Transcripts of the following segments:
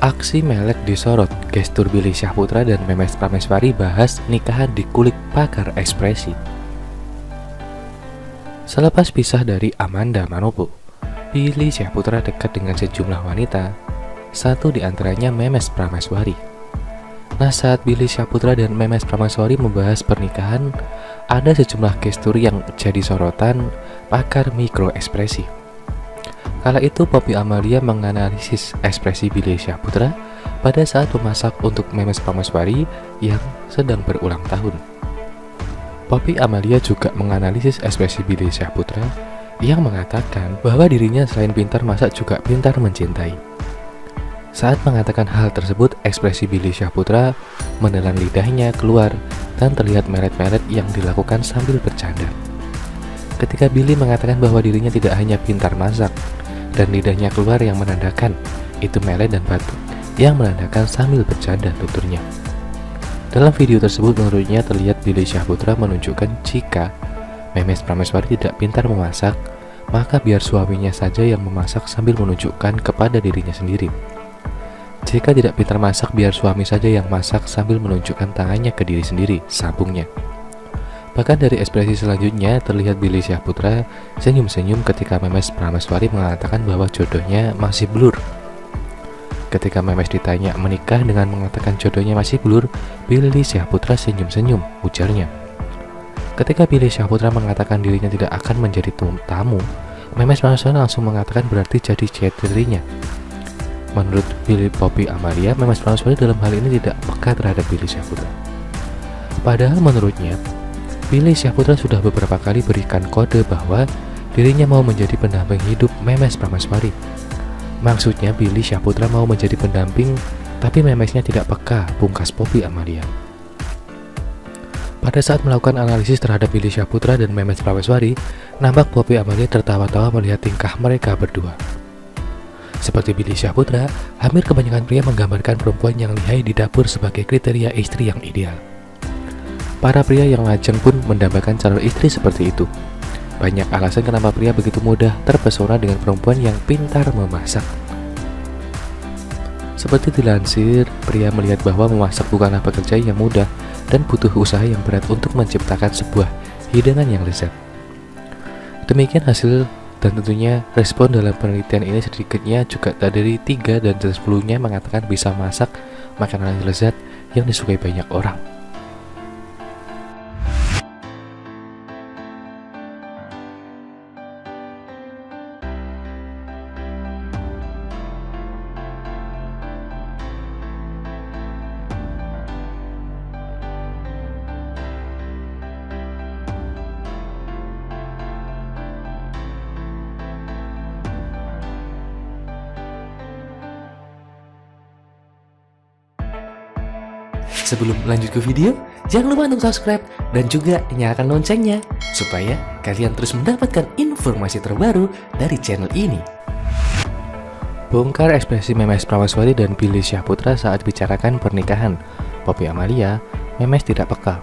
Aksi Melet disorot, gestur Billy Syahputra dan Memes Prameswari bahas nikahan dikulik pakar ekspresi. Selepas pisah dari Amanda Manopo, Billy Syahputra dekat dengan sejumlah wanita, satu di antaranya Memes Prameswari. Nah, saat Billy Syahputra dan Memes Prameswari membahas pernikahan, ada sejumlah gestur yang jadi sorotan pakar mikroekspresi. Kala itu Poppy Amalia menganalisis ekspresi Billy Syahputra pada saat memasak untuk Memes Prameswari yang sedang berulang tahun. Poppy Amalia juga menganalisis ekspresi Billy Syahputra yang mengatakan bahwa dirinya selain pintar masak juga pintar mencintai. Saat mengatakan hal tersebut, ekspresi Billy Syahputra menelan lidahnya keluar dan terlihat melet-melet yang dilakukan sambil bercanda. Ketika Billy mengatakan bahwa dirinya tidak hanya pintar masak, dan lidahnya keluar yang menandakan itu melet dan batuk yang menandakan sambil bercanda tuturnya. Dalam video tersebut menurutnya terlihat Billy Syahputra menunjukkan jika Memes Prameswari tidak pintar memasak, maka biar suaminya saja yang memasak sambil menunjukkan kepada dirinya sendiri. Jika tidak pintar masak, biar suami saja yang masak sambil menunjukkan tangannya ke diri sendiri, sambungnya. Bahkan dari ekspresi selanjutnya terlihat Billy Syahputra senyum-senyum ketika Memes Prameswari mengatakan bahwa jodohnya masih blur. Ketika Memes ditanya menikah dengan mengatakan jodohnya masih blur, Billy Syahputra senyum-senyum, ujarnya. Ketika Billy Syahputra mengatakan dirinya tidak akan menjadi tamu, Memes Prameswari langsung mengatakan berarti jadi cetrinya. Menurut Poppy Amalia, Memes Prameswari dalam hal ini tidak peka terhadap Billy Syahputra. Padahal menurutnya, Billy Syahputra sudah beberapa kali berikan kode bahwa dirinya mau menjadi pendamping hidup Memes Prameswari. Maksudnya Billy Syahputra mau menjadi pendamping, tapi Memesnya tidak peka, pungkas Poppy Amalia. Pada saat melakukan analisis terhadap Billy Syahputra dan Memes Prameswari, nampak Poppy Amalia tertawa-tawa melihat tingkah mereka berdua. Seperti Billy Syahputra, hampir kebanyakan pria menggambarkan perempuan yang lihai di dapur sebagai kriteria istri yang ideal. Para pria yang lajang pun mendambakan calon istri seperti itu. Banyak alasan kenapa pria begitu mudah terpesona dengan perempuan yang pintar memasak. Seperti dilansir, pria melihat bahwa memasak bukanlah pekerjaan yang mudah dan butuh usaha yang berat untuk menciptakan sebuah hidangan yang lezat. Demikian hasil dan tentunya respon dalam penelitian ini sedikitnya juga tak dari 3 dan 10-nya mengatakan bisa masak makanan yang lezat yang disukai banyak orang. Sebelum lanjut ke video, jangan lupa untuk subscribe dan juga nyalakan loncengnya supaya kalian terus mendapatkan informasi terbaru dari channel ini. Bongkar ekspresi Memes Prameswari dan Billy Syahputra saat bicarakan pernikahan. Poppy Amalia, Memes tidak peka.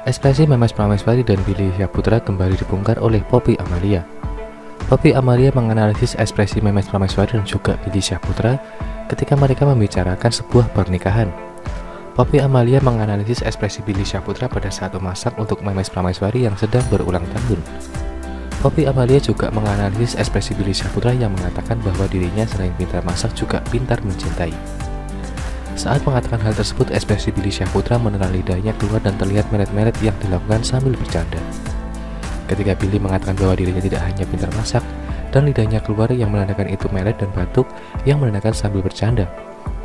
Ekspresi Memes Prameswari dan Billy Syahputra kembali dibongkar oleh Poppy Amalia. Poppy Amalia menganalisis ekspresi Memes Prameswari dan juga Billy Syahputra ketika mereka membicarakan sebuah pernikahan. Poppy Amalia menganalisis ekspresi Billy Syahputra pada saat memasak untuk Memes Prameswari yang sedang berulang tahun. Poppy Amalia juga menganalisis ekspresi Billy Syahputra yang mengatakan bahwa dirinya selain pintar masak juga pintar mencintai. Saat mengatakan hal tersebut, ekspresi Billy Syahputra menelan lidahnya keluar dan terlihat melet-melet yang dilakukan sambil bercanda. Ketika Billy mengatakan bahwa dirinya tidak hanya pintar masak, dan lidahnya keluar yang menandakan itu melet dan batuk yang menandakan sambil bercanda,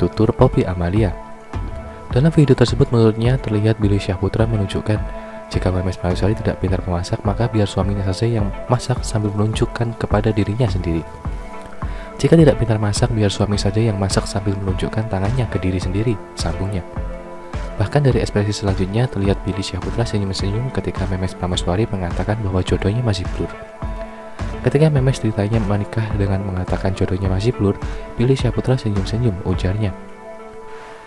tutur Poppy Amalia. Dalam video tersebut menurutnya terlihat Billy Syahputra menunjukkan jika Memes Prameswari tidak pintar memasak, maka biar suaminya saja yang masak sambil menunjukkan kepada dirinya sendiri. Jika tidak pintar masak, biar suami saja yang masak sambil menunjukkan tangannya ke diri sendiri, sambungnya. Bahkan dari ekspresi selanjutnya terlihat Billy Syahputra senyum-senyum ketika Memes Prameswari mengatakan bahwa jodohnya masih blur. Ketika Memes ditanya menikah dengan mengatakan jodohnya masih blur, Billy Syahputra senyum-senyum, ujarnya.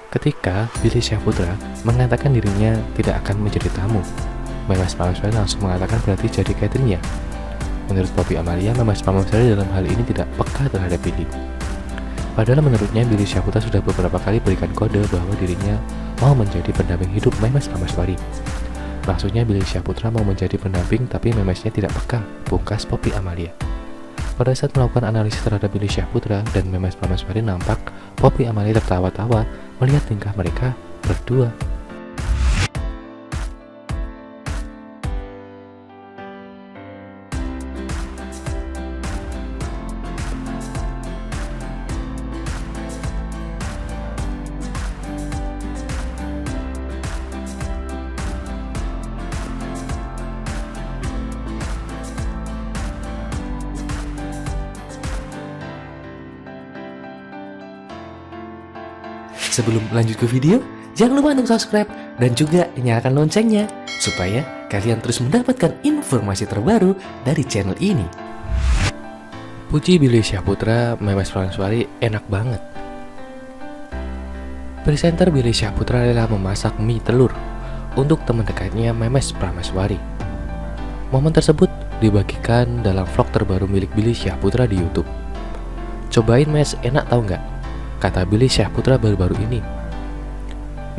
Ketika Billy Syahputra mengatakan dirinya tidak akan menjadi tamu, Memes Prameswari langsung mengatakan berarti jadi cateringnya. Menurut Poppy Amalia, Memes Prameswari dalam hal ini tidak peka terhadap Billy. Padahal menurutnya Billy Syahputra sudah beberapa kali berikan kode bahwa dirinya mau menjadi pendamping hidup Memes Prameswari. Maksudnya Billy Syahputra mau menjadi pendamping tapi Memesnya tidak peka, pungkas Poppy Amalia. Pada saat melakukan analisis terhadap Billy Syahputra dan Memes Prameswari, nampak Poppy Amalia tertawa-tawa melihat tingkah mereka berdua. Sebelum lanjut ke video, jangan lupa untuk subscribe dan juga nyalakan loncengnya supaya kalian terus mendapatkan informasi terbaru dari channel ini. Puji Billy Syahputra, Memes Prameswari enak banget. Presenter Billy Syahputra rela memasak mie telur untuk teman dekatnya Memes Prameswari. Momen tersebut dibagikan dalam vlog terbaru milik Billy Syahputra di YouTube. Cobain Mes, enak tau nggak? Kata Billy Syahputra baru-baru ini.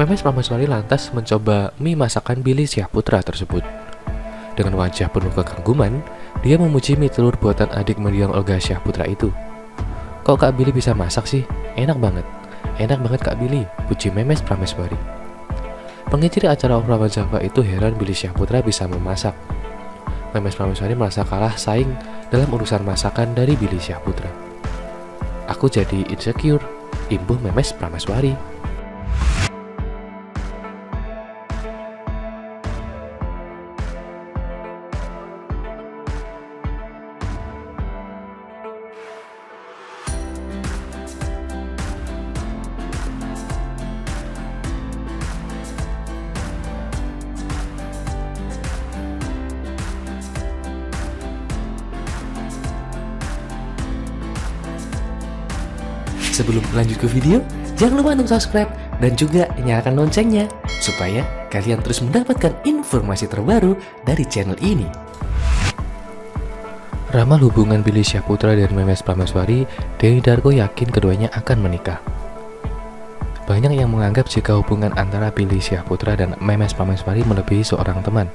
Memes Prameswari lantas mencoba mie masakan Billy Syahputra tersebut. Dengan wajah penuh kekaguman, dia memuji mie telur buatan adik mendiang Olga Syahputra itu. Kok Kak Billy bisa masak sih? Enak banget. Enak banget Kak Billy, puji Memes Prameswari. Pengisi acara Obrolan Java itu heran Billy Syahputra bisa memasak. Memes Prameswari merasa kalah saing dalam urusan masakan dari Billy Syahputra. Aku jadi insecure, imbuh Memes Prameswari. Sebelum lanjut ke video, jangan lupa untuk subscribe dan juga nyalakan loncengnya supaya kalian terus mendapatkan informasi terbaru dari channel ini. Ramal hubungan Billy Syahputra dan Memes Prameswari, Denny Darko yakin keduanya akan menikah. Banyak yang menganggap jika hubungan antara Billy Syahputra dan Memes Prameswari melebihi seorang teman.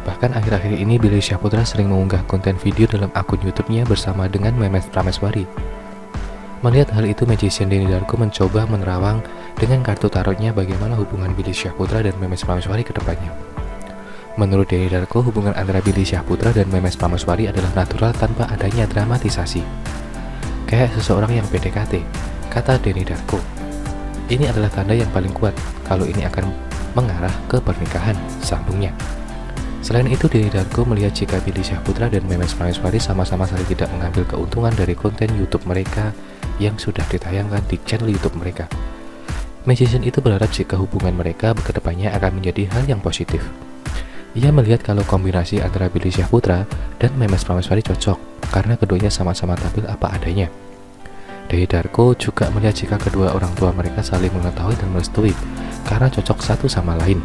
Bahkan akhir-akhir ini Billy Syahputra sering mengunggah konten video dalam akun YouTube-nya bersama dengan Memes Prameswari. Melihat hal itu, magician Denny Darko mencoba menerawang dengan kartu tarotnya bagaimana hubungan Billy Syahputra dan Memes Prameswari ke depannya. Menurut Denny Darko, hubungan antara Billy Syahputra dan Memes Prameswari adalah natural tanpa adanya dramatisasi. Kayak seseorang yang PDKT, kata Denny Darko. Ini adalah tanda yang paling kuat kalau ini akan mengarah ke pernikahan, sambungnya. Selain itu, Denny Darko melihat jika Billy Syahputra dan Memes Prameswari sama-sama saling tidak mengambil keuntungan dari konten YouTube mereka yang sudah ditayangkan di channel YouTube mereka. Magician itu berharap jika hubungan mereka ke depannya akan menjadi hal yang positif. Ia melihat kalau kombinasi antara Billy Syahputra dan Memes Prameswari cocok karena keduanya sama-sama tampil apa adanya. Denny Darko juga melihat jika kedua orang tua mereka saling mengetahui dan merestui karena cocok satu sama lain.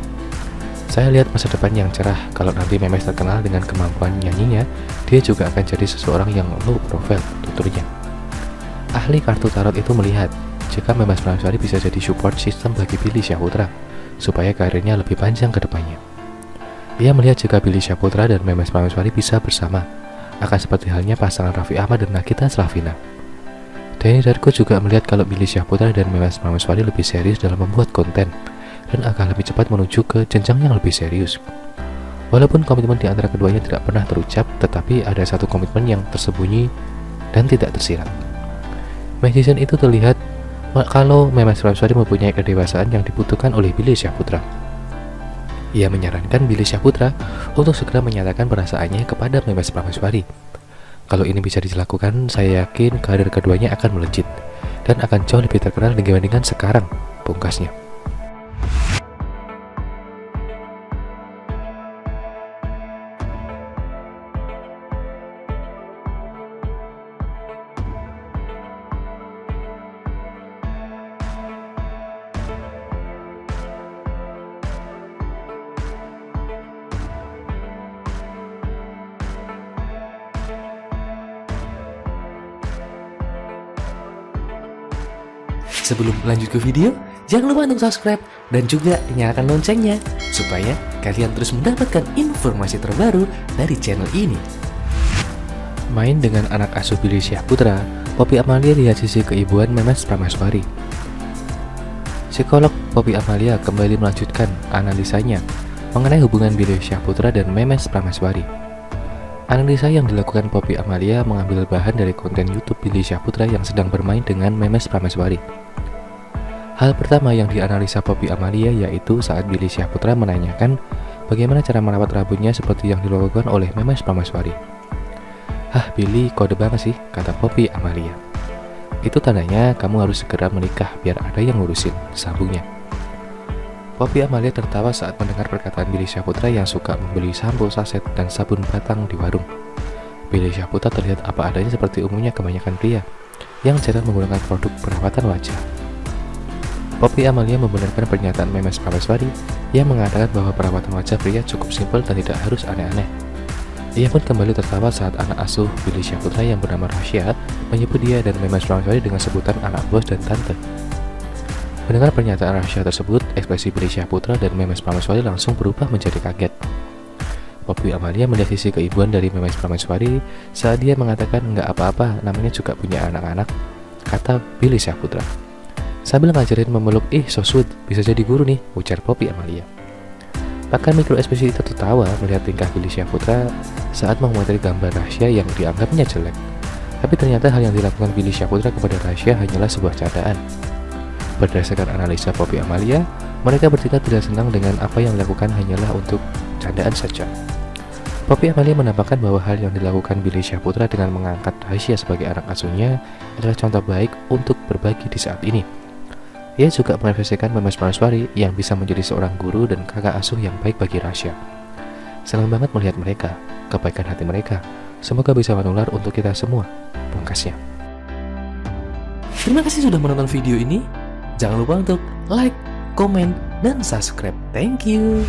Saya lihat masa depan yang cerah kalau nanti Memes terkenal dengan kemampuan nyanyinya, dia juga akan jadi seseorang yang low profile, tuturnya. Ahli kartu tarot itu melihat jika Memes Prameswari bisa jadi support system bagi Billy Syahputra supaya karirnya lebih panjang ke depannya. Ia melihat jika Billy Syahputra dan Memes Prameswari bisa bersama, akan seperti halnya pasangan Raffi Ahmad dan Nagita Slavina. Denny Darko juga melihat kalau Billy Syahputra dan Memes Prameswari lebih serius dalam membuat konten dan akan lebih cepat menuju ke jenjang yang lebih serius. Walaupun komitmen di antara keduanya tidak pernah terucap, tetapi ada satu komitmen yang tersembunyi dan tidak tersirat. Magician itu terlihat kalau Memes Prameswari mempunyai kedewasaan yang dibutuhkan oleh Billy Syahputra. Ia menyarankan Billy Syahputra untuk segera menyatakan perasaannya kepada Memes Prameswari. Kalau ini bisa dilakukan, saya yakin karir keduanya akan melejit dan akan jauh lebih terkenal dibandingkan sekarang, pungkasnya. Sebelum lanjut ke video, jangan lupa untuk subscribe dan juga nyalakan loncengnya supaya kalian terus mendapatkan informasi terbaru dari channel ini. Main dengan anak asuh Billy Syahputra, Poppy Amalia lihat sisi keibuan Memes Prameswari. Psikolog Poppy Amalia kembali melanjutkan analisanya mengenai hubungan Billy Syahputra dan Memes Prameswari. Analisa yang dilakukan Poppy Amalia mengambil bahan dari konten YouTube Billy Syahputra yang sedang bermain dengan Memes Prameswari. Hal pertama yang dianalisa Poppy Amalia yaitu saat Billy Syahputra menanyakan bagaimana cara merawat rambutnya seperti yang dilakukan oleh Memes Prameswari. "Hah, Billy, kode banget sih," kata Poppy Amalia. "Itu tandanya kamu harus segera menikah biar ada yang ngurusin," sambungnya. Poppy Amalia tertawa saat mendengar perkataan Billy Syahputra yang suka membeli sampo saset dan sabun batang di warung. Billy Syahputra terlihat apa adanya seperti umumnya kebanyakan pria yang jarang menggunakan produk perawatan wajah. Poppy Amalia membenarkan pernyataan Memes Prameswari yang mengatakan bahwa perawatan wajah pria cukup simpel dan tidak harus aneh-aneh. Ia pun kembali tertawa saat anak asuh Billy Syahputra yang bernama Rasya menyebut dia dan Memes Prameswari dengan sebutan anak bos dan tante. Mendengar pernyataan Rasya tersebut, ekspresi Billy Syahputra dan Memes Prameswari langsung berubah menjadi kaget. Poppy Amalia melihat sisi keibuan dari Memes Prameswari saat dia mengatakan nggak apa-apa, namanya juga punya anak-anak, kata Billy Syahputra. Sambil ngajarin memeluk, so sweet, bisa jadi guru nih, ujar Poppy Amalia. Bahkan mikro ekspresi itu tertawa melihat tingkah Billy Syahputra saat mengomentari gambar Rasya yang dianggapnya jelek. Tapi ternyata hal yang dilakukan Billy Syahputra kepada Rasya hanyalah sebuah candaan. Berdasarkan analisa Poppy Amalia, mereka bertiga tidak senang dengan apa yang dilakukan hanyalah untuk candaan saja. Poppy Amalia menambahkan bahwa hal yang dilakukan Billy Syahputra dengan mengangkat Rasya sebagai anak asuhnya adalah contoh baik untuk berbagi di saat ini. Ia juga merefleksikan Memes Prameswari yang bisa menjadi seorang guru dan kakak asuh yang baik bagi Rasya. Senang banget melihat mereka, kebaikan hati mereka. Semoga bisa menular untuk kita semua, pungkasnya. Terima kasih sudah menonton video ini. Jangan lupa untuk like, komen, dan subscribe. Thank you.